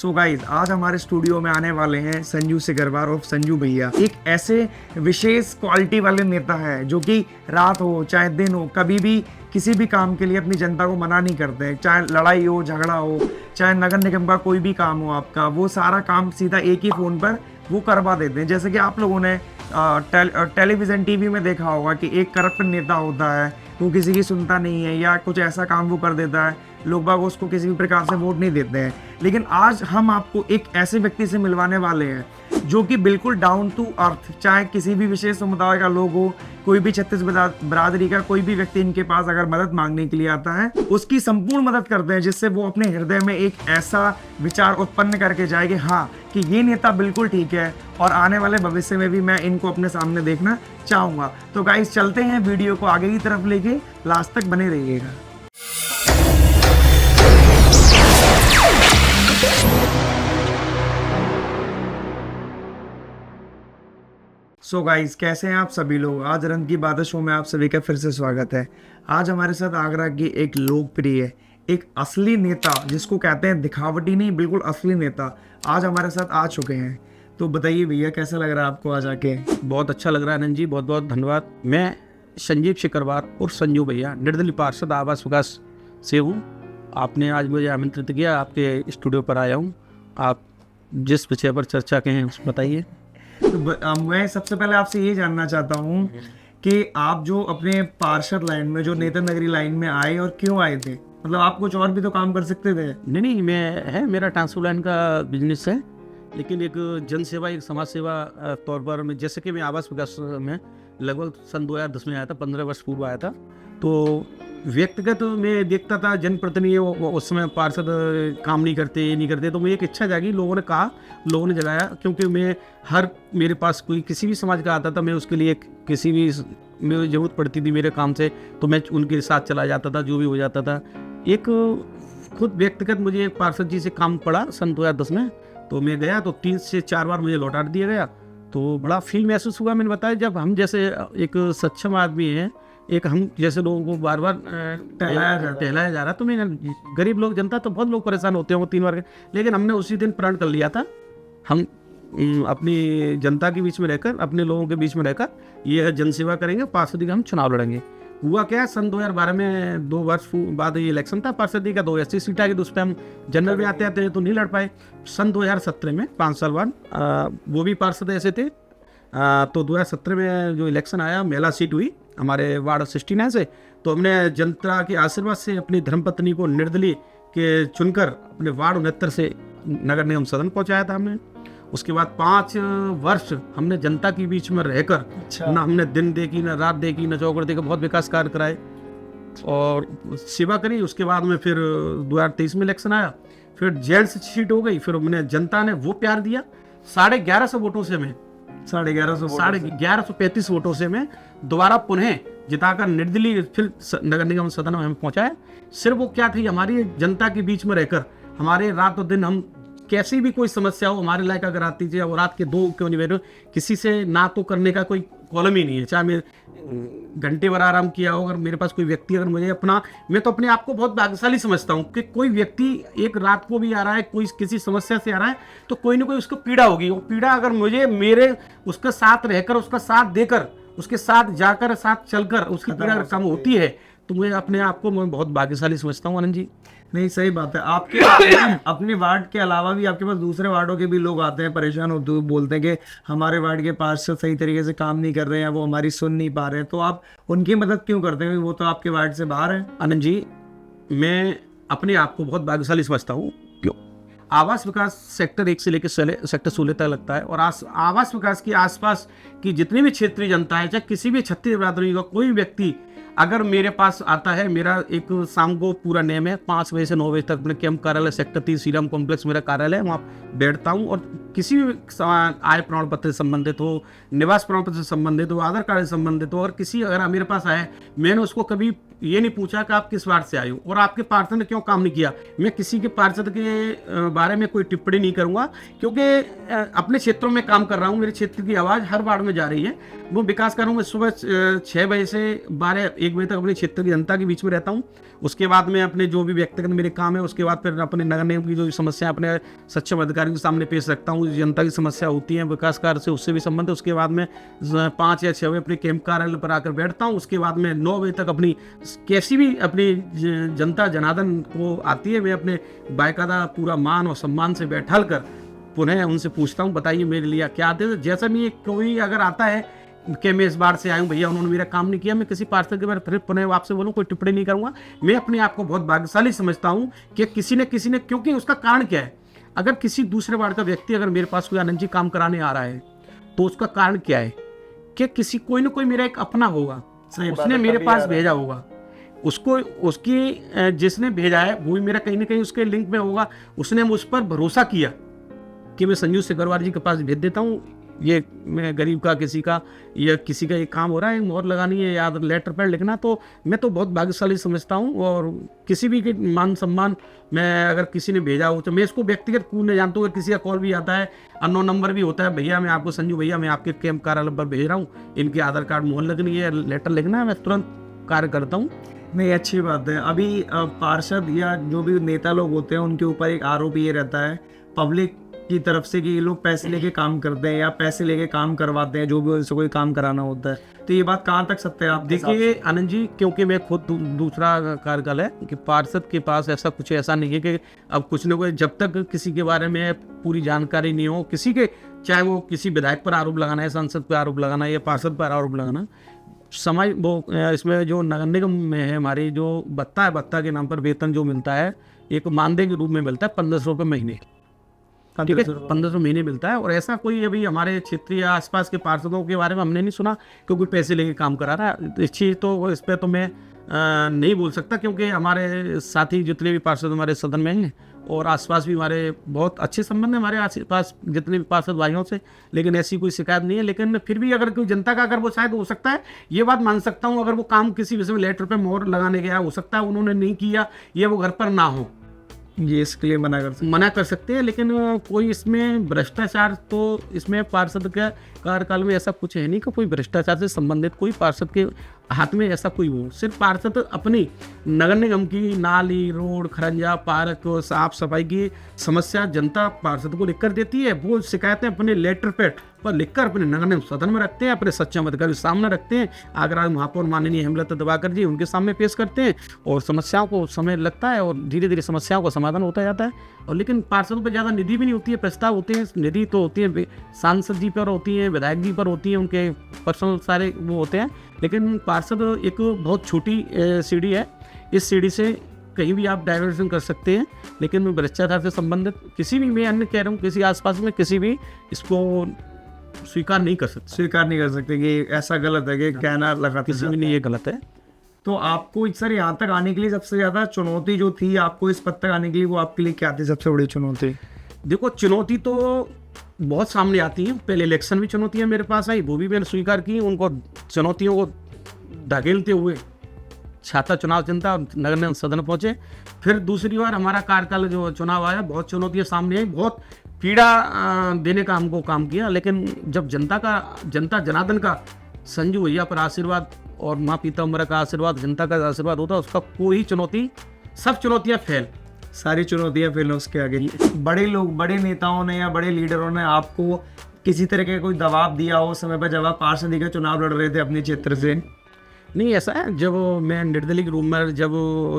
So guys आज हमारे studio में आने वाले हैं संजू सिकरवार और संजू भैया। एक ऐसे विशेष क्वालिटी वाले नेता है जो कि रात हो चाहे दिन हो कभी भी किसी भी काम के लिए अपनी जनता को मना नहीं करते हैं। चाहे लड़ाई हो, झगड़ा हो, चाहे नगर निगम का कोई भी काम हो आपका, वो सारा काम सीधा एक ही फ़ोन पर वो करवा देते हैं। जैसे कि आप लोगों ने टेलीविज़न टीवी में देखा होगा कि एक करप्ट नेता होता है, वो किसी की सुनता नहीं है या कुछ ऐसा काम वो कर देता है, लोग बाग उसको किसी भी प्रकार से वोट नहीं देते हैं। लेकिन आज हम आपको एक ऐसे व्यक्ति से मिलवाने वाले हैं जो कि बिल्कुल डाउन टू अर्थ, चाहे किसी भी विशेष समुदाय का लोग हो, कोई भी छत्तीस बरादरी का कोई भी व्यक्ति इनके पास अगर मदद मांगने के लिए आता है, उसकी संपूर्ण मदद करते हैं, जिससे वो अपने हृदय में एक ऐसा विचार उत्पन्न करके जाए कि हाँ कि ये नेता बिल्कुल ठीक है और आने वाले भविष्य में भी मैं इनको अपने सामने देखना चाहूँगा। तो गाइस चलते हैं वीडियो को आगे की तरफ लेके, लास्ट तक बने रहिएगा। सो गाइस कैसे हैं आप सभी लोग। आज रंग की बातें शो में आप सभी का फिर से स्वागत है। आज हमारे साथ आगरा की एक लोकप्रिय, एक असली नेता, जिसको कहते हैं दिखावटी नहीं बिल्कुल असली नेता, आज हमारे साथ आ चुके हैं। तो बताइए भैया कैसा लग रहा है आपको आज आके। बहुत अच्छा लग रहा है आनंद जी, बहुत बहुत धन्यवाद। मैं संजीव सिकरवार और संजू भैया निर्दलीय पार्षद आवास विकास से हूँ। आपने आज मुझे आमंत्रित किया, आपके स्टूडियो पर आया हूँ। आप जिस विषय पर चर्चा के हैं उस बताइए। तो मैं सबसे पहले आपसे ये जानना चाहता हूँ कि आप जो अपने पार्षद लाइन में, जो नेता नगरी लाइन में आए और क्यों आए थे। मतलब आप कुछ और भी तो काम कर सकते थे। नहीं, मेरा ट्रांसपोर्ट लाइन का बिजनेस है, लेकिन एक जन सेवा, एक समाज सेवा तौर पर मैं, जैसे कि मैं आवास विकास में लगभग सन 2010 में आया था, 15 वर्ष पूर्व आया था। तो व्यक्तिगत मैं देखता था जनप्रतिनिधि उस समय पार्षद काम नहीं करते, ये नहीं करते, तो मैं एक इच्छा जागी, लोगों ने कहा, लोगों ने जगाया, क्योंकि मेरे पास कोई किसी भी समाज का आता था, मैं उसके लिए किसी भी मेरी जरूरत पड़ती थी मेरे काम से, तो मैं उनके साथ चला जाता था, जो भी हो जाता था। एक खुद व्यक्तिगत मुझे एक पार्षद जी से काम पड़ा सन 2010 में, तो मैं गया तो 3 से 4 बार मुझे लौटा दिया गया। तो बड़ा फील महसूस हुआ। मैंने बताया जब हम जैसे एक सक्षम आदमी हैं, एक हम जैसे लोगों को बार बार टहलाया जा रहा, तो मैं गरीब लोग, जनता तो बहुत लोग परेशान होते होंगे 3 बार के, लेकिन हमने उसी दिन प्रण कर लिया था, हम अपनी जनता के बीच में रहकर, अपने लोगों के बीच में रहकर ये जनसेवा करेंगे, पार्षदी का हम चुनाव लड़ेंगे। हुआ क्या, सन 2012 में 2 वर्ष बाद ये इलेक्शन था पार्षदी का, 2 80 सीट आ गई, तो उस पर हम जनरल में आते तो नहीं लड़ पाए। सन 2017 में 5 साल बाद वो भी पार्षद ऐसे थे, तो 2017 में जो इलेक्शन आया, महिला सीट हुई हमारे वार्ड 69 से, तो हमने जनता के आशीर्वाद से अपनी धर्मपत्नी को निर्दलीय के चुनकर अपने वार्ड 69 से नगर निगम सदन पहुंचाया था हमने। उसके बाद 5 वर्ष हमने जनता के बीच में रहकर, ना हमने दिन देखी, ना रात देखी, ना चौकड़ देखी, बहुत विकास कार्य कराए और सेवा करी। उसके बाद में फिर 2023 में इलेक्शन आया, फिर जेंट्स सीट हो गई, फिर हमने, जनता ने वो प्यार दिया, 1150 वोटों से मैं 1135 वोटों से मैं दोबारा पुनः जिताकर निर्दलीय फिर नगर निगम सदन में हमें पहुंचाया। सिर्फ वो क्या थी, हमारी जनता के बीच में रहकर, हमारे रात और दिन, हम कैसी भी कोई समस्या हो हमारे लायक अगर आती थी, और रात के 2 क्यों नहीं बैठे, किसी से ना तो करने का कोई कॉलम ही नहीं है। चाहे मैं घंटे भर आराम किया हो, अगर मेरे पास कोई व्यक्ति, अगर मुझे मैं तो अपने आप को बहुत भाग्यशाली समझता हूँ कि कोई व्यक्ति एक रात को भी आ रहा है, कोई किसी समस्या से आ रहा है, तो कोई ना कोई उसको पीड़ा होगी। वो पीड़ा अगर मेरे उसके साथ रहकर, उसका साथ देकर, उसके साथ जाकर, साथ चलकर उसकी पीड़ा अगर कम होती है, तो मैं अपने आप को मैं बहुत भाग्यशाली समझता हूँ आनंद जी। नहीं, सही बात है। आपके अपने वार्ड के अलावा भी आपके पास दूसरे वार्डों के भी लोग आते हैं, परेशान होते हुए, बोलते हैं कि हमारे वार्ड के पार्षद सही तरीके से काम नहीं कर रहे हैं, वो हमारी सुन नहीं पा रहे हैं। तो आप उनकी मदद क्यों करते हैं, वो तो आपके वार्ड से बाहर है। आनंद जी, मैं अपने आप को बहुत भाग्यशाली समझता हूँ। क्यों? आवास विकास सेक्टर 1 से लेकर सेक्टर 16 तक लगता है, और आवास विकास के आसपास की जितनी भी क्षेत्रीय जनता है, चाहे किसी भी छत्तीस बरादरी का कोई व्यक्ति अगर मेरे पास आता है, मेरा एक शाम को पूरा नेम है 5 बजे से 9 बजे तक अपने कैंप कार्यालय सेक्टर 3 श्रीराम कॉम्प्लेक्स मेरा कार्यालय है, वहाँ बैठता हूँ। और किसी भी आय प्रमाण पत्र से संबंधित हो, निवास प्रमाण पत्र से संबंधित हो, आधार कार्ड से संबंधित हो, और अगर मेरे पास आए, मैंने उसको कभी ये नहीं पूछा कि आप किस वार्ड से आए हो और आपके पार्षद ने क्यों काम नहीं किया। मैं किसी के पार्षद के बारे में कोई टिप्पणी नहीं करूंगा, क्योंकि अपने क्षेत्रों में काम कर रहा हूँ। मेरे क्षेत्र की आवाज़ हर वार्ड में जा रही है, वो विकास कर रहा हूँ। मैं सुबह 6 बजे से 1 बजे तक अपने क्षेत्र की जनता के बीच में रहता हूँ। उसके बाद में अपने जो भी व्यक्तिगत मेरे काम है, उसके बाद फिर अपने नगर निगम की जो समस्या अपने सक्षम अधिकारियों के सामने पेश रखता हूँ। जनता की समस्या होती है विकास कार्य से, उससे भी संबंध है। उसके बाद में 5 या 6 बजे अपने कैंप कार्यालय पर आकर बैठता हूँ। उसके बाद में 9 बजे तक अपनी कैसी भी अपनी जनता जनार्दन को आती है, मैं अपने बाकायदा पूरा मान और सम्मान से बैठल कर पुनः उनसे पूछता हूँ, बताइए मेरे लिए क्या आते हैं। जैसा भी कोई अगर आता है कि मैं इस बार से आया हूँ भैया, उन्होंने मेरा काम नहीं किया, मैं किसी पार्षद के बारे फिर पुनः आपसे बोलूँ कोई टिप्पणी नहीं करूँगा। मैं अपने आप को बहुत भाग्यशाली समझता हूँ कि किसी ने क्योंकि उसका कारण क्या है। अगर किसी दूसरे वार्ड का व्यक्ति अगर मेरे पास कोई आनंद जी काम कराने आ रहा है तो उसका कारण क्या है कि किसी कोई ना कोई मेरा एक अपना होगा, उसने मेरे पास भेजा होगा, उसको उसकी जिसने भेजा है वो भी मेरा कहीं ना कहीं उसके लिंक में होगा। उसने मुझ पर भरोसा किया कि मैं संजू सिकरवार जी के पास भेज देता हूँ, ये मैं गरीब का किसी का या किसी का ये काम हो रहा है, मोहर लगानी है या लेटर पैड लिखना, तो मैं तो बहुत भाग्यशाली समझता हूँ। और किसी भी के मान सम्मान मैं अगर किसी ने भेजा हो तो मैं इसको व्यक्तिगत नहीं जानता हूँ। अगर किसी का कॉल भी आता है, अननोन नंबर भी होता है, भैया मैं आपको संजू भैया मैं आपके कैंप कार्यालय पर भेज रहा हूँ, इनके आधार कार्ड मोहर लगनी है, लेटर लिखना है, मैं तुरंत कार्य करता हूँ। नहीं, अच्छी बात है। अभी पार्षद या जो भी नेता लोग होते हैं उनके ऊपर एक आरोप ये रहता है पब्लिक की तरफ से कि ये लोग पैसे लेके काम करते हैं या पैसे लेके काम करवाते हैं जो भी उनसे कोई काम कराना होता है। तो ये बात कहाँ तक सत्य है? आप देखिए आनंद जी, क्योंकि मैं खुद दूसरा कार्यकाल है कि पार्षद के पास ऐसा नहीं है कि अब कुछ न कुछ, जब तक किसी के बारे में पूरी जानकारी नहीं हो किसी के, चाहे वो किसी विधायक पर आरोप लगाना है, सांसद पर आरोप लगाना है या पार्षद पर आरोप लगाना, समाज वो इसमें जो नगर निगम में है हमारी जो भत्ता है, भत्ता के नाम पर वेतन जो मिलता है एक मानदेय के रूप में मिलता है 1500 रुपये महीने, ठीक है, 1500 महीने मिलता है। और ऐसा कोई अभी हमारे क्षेत्र या आसपास के पार्षदों के बारे में हमने नहीं सुना कि कोई पैसे लेके काम करा रहा है। इस चीज़ तो इस पर तो मैं नहीं बोल सकता, क्योंकि हमारे साथी जितने भी पार्षद हमारे सदन में हैं और आसपास भी हमारे बहुत अच्छे संबंध हैं हमारे आसपास जितने भी पार्षद भाइयों से, लेकिन ऐसी कोई शिकायत नहीं है। लेकिन फिर भी अगर कोई जनता का अगर वो शायद हो सकता है, ये बात मान सकता हूँ, अगर वो काम किसी विषय में लेटर पे मोहर लगाने गया, हो सकता है उन्होंने नहीं किया, ये वो घर पर ना हो, ये इसके लिए मना कर सकते हैं। लेकिन कोई इसमें भ्रष्टाचार तो इसमें पार्षद के कार्यकाल में ऐसा कुछ है नहीं कि कोई भ्रष्टाचार से संबंधित कोई पार्षद के हाथ में ऐसा कोई हो। सिर्फ पार्षद अपनी नगर निगम की नाली, रोड, खरंजा, पार्क, साफ सफाई की समस्या जनता पार्षद को लिखकर देती है। वो शिकायतें अपने लेटर पैड पर लिखकर अपने नगर निगम सदन में रखते हैं, अपने सक्षम अधिकारी सामने रखते हैं, आगरा महापौर माननीय हेमलता दिवाकर जी उनके सामने पेश करते हैं और समस्याओं को समय लगता है और धीरे धीरे समस्याओं का समाधान होता जाता है। और लेकिन पार्षदों पर ज़्यादा निधि भी नहीं होती है, प्रस्ताव होते हैं, निधि तो होती है सांसद जी पर होती है, विधायक जी पर होती है, उनके पर्सनल सारे वो होते हैं। लेकिन पार्षद एक बहुत छोटी सीढ़ी है, इस सीढ़ी से कहीं भी आप डाइवर्जन कर सकते हैं। लेकिन भ्रष्टाचार से संबंधित किसी भी, मैं अन्य कह रहा हूँ, किसी आसपास में किसी भी इसको स्वीकार नहीं कर सकते कि ऐसा गलत है कि कहना लगा किसी भी नहीं, ये गलत है। तो आपको सर यहाँ तक आने के लिए सबसे ज़्यादा चुनौती जो थी आपको इस पद तक आने के लिए, वो आपके लिए क्या थी सबसे बड़ी चुनौती? देखो, चुनौती तो बहुत सामने आती है। पहले इलेक्शन भी चुनौतियाँ मेरे पास आई, वो भी मैंने स्वीकार की। उनको चुनौतियों को धकेलते हुए छाता चुनाव जनता नगर निगम सदन पहुँचे। फिर दूसरी बार हमारा कार्यकाल जो चुनाव आया, बहुत चुनौतियाँ सामने आई, बहुत पीड़ा देने का हमको काम किया। लेकिन जब जनता जनार्दन का संजू भैया पर आशीर्वाद और माँ पीताम्बरा का आशीर्वाद, जनता का आशीर्वाद होता है, उसका कोई चुनौती, सब चुनौतियाँ फेल, सारी चुनौतियाँ फेल उसके आगे। बड़े लोग, बड़े नेताओं ने या बड़े लीडरों ने आपको किसी तरह का कोई दबाव दिया हो समय पर जब आप पार्षदी का चुनाव लड़ रहे थे अपने क्षेत्र से? नहीं, ऐसा है, जब मैं निर्दलीय रूप में जब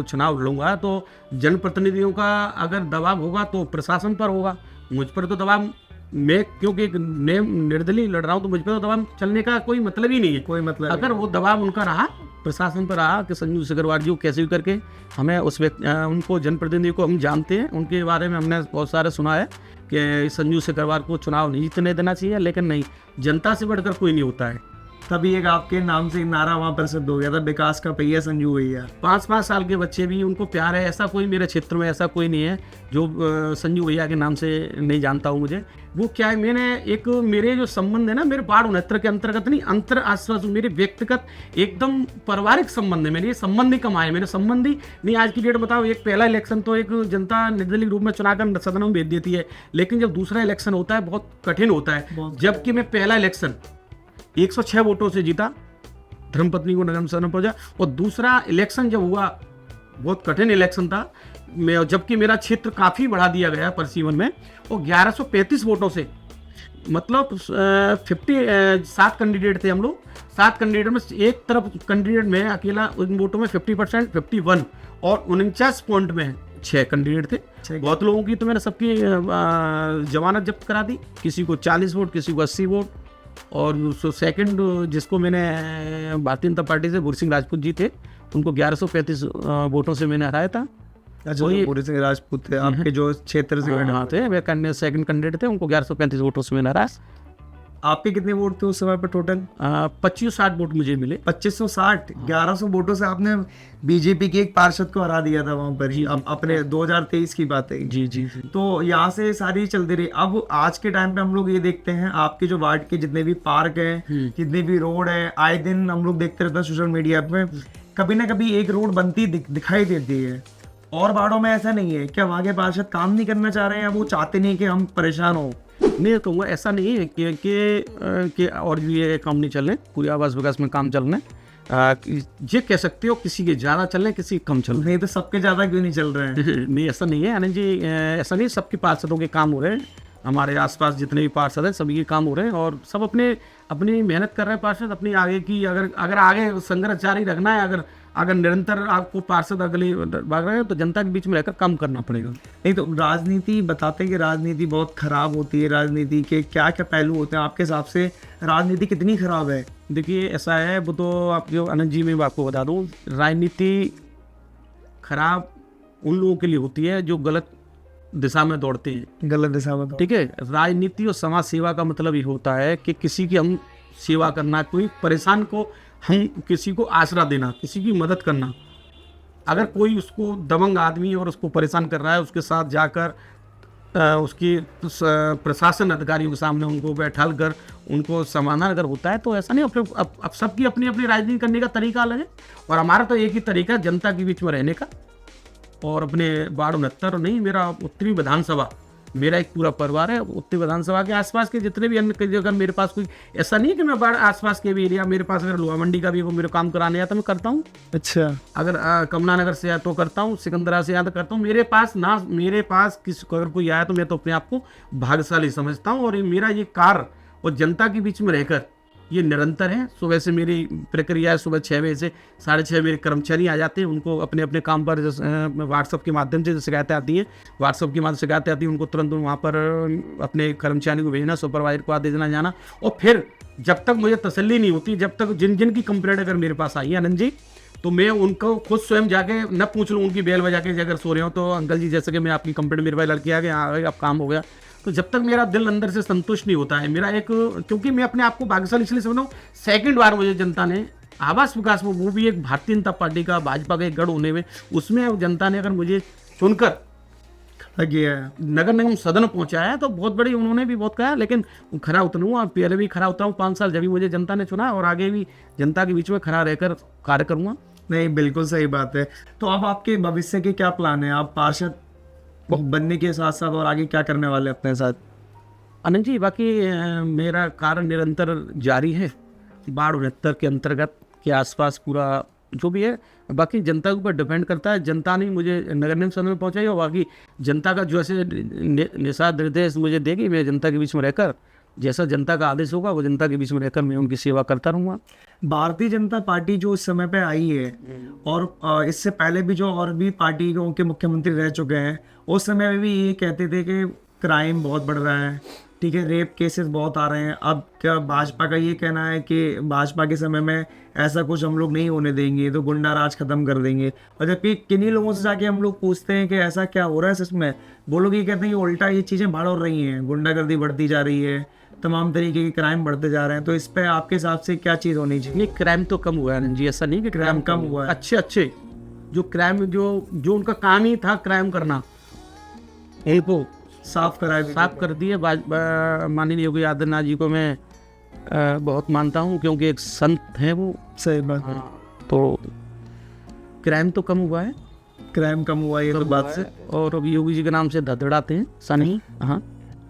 चुनाव लड़ूंगा तो जनप्रतिनिधियों का अगर दबाव होगा तो प्रशासन पर होगा, मुझ पर तो दबाव, मैं क्योंकि निर्दलीय लड़ रहा हूँ तो मुझ पर तो दबाव चलने का कोई मतलब ही नहीं है। कोई मतलब अगर वो दबाव उनका रहा, प्रशासन पर रहा कि संजू सिकरवार जी को कैसे भी करके हमें उनको जनप्रतिनिधि को हम जानते हैं, उनके बारे में हमने बहुत सारे सुना है कि संजू सिकरवार को चुनाव नहीं जीतने देना चाहिए, लेकिन नहीं, जनता से बढ़कर कोई नहीं होता है। तभी एक आपके नाम से एक नारा वहाँ प्रसिद्ध हो गया था, विकास का पहिया संजू भैया। 5-5 साल के बच्चे भी उनको प्यार है। ऐसा कोई मेरे क्षेत्र में ऐसा कोई नहीं है जो संजू भैया के नाम से नहीं जानता हूँ मुझे। वो क्या है, मैंने एक मेरे जो संबंध है ना, मेरे बाढ़ 69 के अंतर्गत नहीं, अंतर आश्वास मेरे व्यक्तिगत एकदम पारिवारिक संबंध है मेरे। ये संबंध ही कमाए मेरे, संबंध ही नहीं। आज की डेट बताओ, एक पहला इलेक्शन तो एक जनता निर्दलीय रूप में चुना कर सदन में भेज देती है, लेकिन जब दूसरा इलेक्शन होता है बहुत कठिन होता है। जबकि मैं पहला इलेक्शन 106 वोटों से जीता, धर्मपत्नी को नगर सदन पहुंचा, और दूसरा इलेक्शन जब हुआ बहुत कठिन इलेक्शन था, मैं जबकि मेरा क्षेत्र काफ़ी बढ़ा दिया गया परसीवन में, और 1135 वोटों से, मतलब 7 कैंडिडेट थे हम लोग। 7 कैंडिडेट में एक तरफ कैंडिडेट में अकेला उन वोटों में 50% 51 और 49 पॉइंट में 6 कैंडिडेट थे। बहुत लोगों की तो मैंने सबकी जमानत जब्त करा दी, किसी को 40 वोट, किसी को 80 वोट। और सेकंड जिसको मैंने भारतीय जनता पार्टी से बुर सिंह राजपूत जी थे, उनको 1135 वोटों से मैंने हराया था। अच्छा, तो बुर सिंह राजपूत थे आपके जो क्षेत्र से? हाँ थे, वे सेकंड कैंडिडेट थे, उनको 1135 वोटों से मैंने हराया। आपके कितने वोट थे उस समय पर टोटल? 2560 वोट मुझे मिले। 2560, 1100 वोटों से आपने बीजेपी के एक पार्षद को हरा दिया था वहां पर ही, अपने 2023 की बात है। जी जी जी। तो यहाँ से सारी चलती रही। अब आज के टाइम पे हम लोग ये देखते हैं, आपके जो वार्ड के जितने भी पार्क है, जितने भी रोड है, आए दिन हम लोग देखते रहते हैं सोशल मीडिया पे, कभी ना कभी एक रोड बनती दिखाई देती है। और वार्डों में ऐसा नहीं है क्या? वहाँ के पार्षद काम नहीं करना चाह रहे हैं, वो चाहते नहीं कि हम परेशान हो? नहीं कहूँगा, ऐसा नहीं है कि और भी ये काम नहीं चल रहे, पूरे आवास विकास में काम चल रहे हैं। ये कह सकते हो किसी के ज़्यादा चल रहे हैं, किसी के कम चल रहे हैं। नहीं तो सबके ज़्यादा क्यों नहीं चल रहे हैं? नहीं ऐसा नहीं है आनंद जी, ऐसा नहीं, सबके पार्षदों के काम हो रहे हैं। हमारे आसपास जितने भी पार्षद हैं सभी के काम हो रहे हैं, और सब अपनी मेहनत कर रहे हैं पार्षद अपनी आगे की। अगर आगे संघर्ष जारी रखना है, अगर निरंतर आपको पार्षद अगले भाग रहे हैं, तो जनता के बीच में रहकर काम करना पड़ेगा। नहीं तो राजनीति बताते हैं कि राजनीति बहुत खराब होती है। राजनीति के क्या क्या पहलू होते हैं आपके हिसाब से? राजनीति कितनी खराब है? देखिए ऐसा है, वो तो आप जो आनंद जी, मैं आपको बता दूं, राजनीति खराब उन लोगों के लिए होती है जो गलत दिशा में दौड़ते हैं। गलत दिशा में? ठीक है, राजनीति और समाज सेवा का मतलब ये होता है कि किसी की हम सेवा करना, कोई परेशान को हम किसी को आसरा देना, किसी की मदद करना। अगर कोई उसको दबंग आदमी और उसको परेशान कर रहा है, उसके साथ जाकर उसकी प्रशासन अधिकारियों के सामने उनको बैठाल कर उनको समाधान अगर होता है, तो ऐसा नहीं। अब सबकी अपनी अपनी राजनीति करने का तरीका अलग है, और हमारा तो एक ही तरीका है जनता के बीच में रहने का। और अपने वार्ड 69 नहीं, मेरा उत्तरी विधानसभा, मेरा एक पूरा परिवार है। उत्तरी विधानसभा के आसपास के जितने भी अन्य, अगर मेरे पास कोई ऐसा नहीं है कि मैं बाढ़ आसपास के भी एरिया, मेरे पास अगर लोहा मंडी का भी मेरे काम कराने आता मैं करता हूँ। अच्छा, अगर कमला नगर से आया तो करता हूँ, सिकंदरा से आया तो करता हूँ। मेरे पास किसी अगर कोई आया तो मैं तो अपने आप को भाग्यशाली समझता हूँ। और ये मेरा ये कार्य और जनता के बीच में रहकर ये निरंतर है। सुबह से मेरी प्रक्रिया है, सुबह 6 बजे से 6:30 मेरे कर्मचारी आ जाते हैं, उनको अपने अपने काम पर व्हाट्सअप के माध्यम से शिकायतें आती हैं, उनको तुरंत वहाँ पर अपने कर्मचारी को भेजना, सुपरवाइजर को आदेश देना जाना। और फिर जब तक मुझे तसल्ली नहीं होती, जब तक जिन की कंप्लेंट अगर मेरे पास आई है आनंद जी, तो मैं उनको खुद स्वयं जाके न पूछ लूँ, उनकी बेल बजा के अगर सो रहे हो तो अंकल जी जैसे कि मैं आपकी कंप्लेंट, मेरे पास लड़की आ गई, हाँ अब काम हो गया। तो जब तक मेरा दिल अंदर से संतुष्ट नहीं होता है, मेरा एक, क्योंकि मैं अपने आप को भाग्यशाली इसलिए समझता हूँ, सेकंड बार मुझे जनता ने आवास विकास में, वो भी एक भारतीय जनता पार्टी का, भाजपा का एक गढ़ होने में, उसमें जनता ने अगर मुझे चुनकर नगर निगम सदन पहुंचाया तो बहुत बड़ी, उन्होंने भी बहुत कहा, लेकिन खरा उतरूँगा, पहले भी खरा उतरा हूँ 5 साल, जब भी मुझे जनता ने चुना, और आगे भी जनता के बीच में खड़ा रहकर कार्य करूँगा। नहीं, बिल्कुल सही बात है। तो अब आपके भविष्य के क्या प्लान है? आप पार्षद बनने के साथ साथ और आगे क्या करने वाले अपने साथ? अनंत जी, बाकी मेरा कार्य निरंतर जारी है। बाढ़ 69 के अंतर्गत के आसपास पूरा जो भी है, बाकी जनता के ऊपर डिपेंड करता है। जनता ने मुझे नगर निगम सदन में पहुँचाई, और बाकी जनता का जो ऐसे निषाद निर्देश मुझे देगी, मैं जनता के बीच में रहकर, जैसा जनता का आदेश होगा वो जनता के बीच में रहकर मैं उनकी सेवा करता रहूँगा। भारतीय जनता पार्टी जो इस समय पे आई है, और इससे पहले भी जो और भी पार्टी के मुख्यमंत्री रह चुके हैं, उस समय में भी ये कहते थे कि क्राइम बहुत बढ़ रहा है, ठीक है, रेप केसेस बहुत आ रहे हैं। अब क्या भाजपा का ये कहना है कि भाजपा के समय में ऐसा कुछ हम लोग नहीं होने देंगे, तो गुंडा राज खत्म कर देंगे। और जबकि किन्हीं लोगों से जाके हम लोग पूछते हैं कि ऐसा क्या हो रहा है सच में, वो लोग ये कहते हैं कि उल्टा ये चीज़ें बढ़ रही हैं, गुंडागर्दी बढ़ती जा रही है, तमाम तरीके के क्राइम बढ़ते जा रहे हैं, तो इस पे आपके हिसाब से क्या चीज़ होनी चाहिए? नहीं, क्राइम तो कम हुआ है आनंद जी, ऐसा नहीं कि क्राइम कम हुआ है। अच्छे अच्छे जो क्राइम जो उनका काम ही था क्राइम करना, उनको साफ कराए भी साफ कर दिए। माननीय योगी आदित्यनाथ जी को मैं बहुत मानता हूँ, क्योंकि एक संत हैं वो। सही बात है। तो क्राइम तो कम हुआ है, क्राइम कम हुआ ये तो बात से। और अब योगी जी के नाम से धड़धड़ाते हैं सनी। हाँ,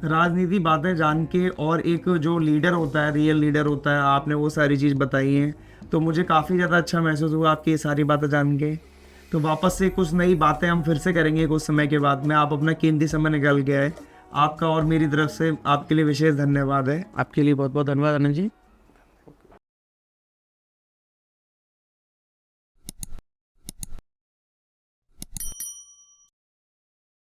राजनीति बातें जान के और एक जो लीडर होता है, रियल लीडर होता है, आपने वो सारी चीज़ बताई हैं, तो मुझे काफ़ी ज़्यादा अच्छा महसूस हुआ आपकी ये सारी बातें जान के। तो वापस से कुछ नई बातें हम फिर से करेंगे कुछ समय के बाद में। आप अपना कीमती समय निकाल गया है, आपका और मेरी तरफ से आपके लिए विशेष धन्यवाद है। आपके लिए बहुत बहुत धन्यवाद आनंद जी।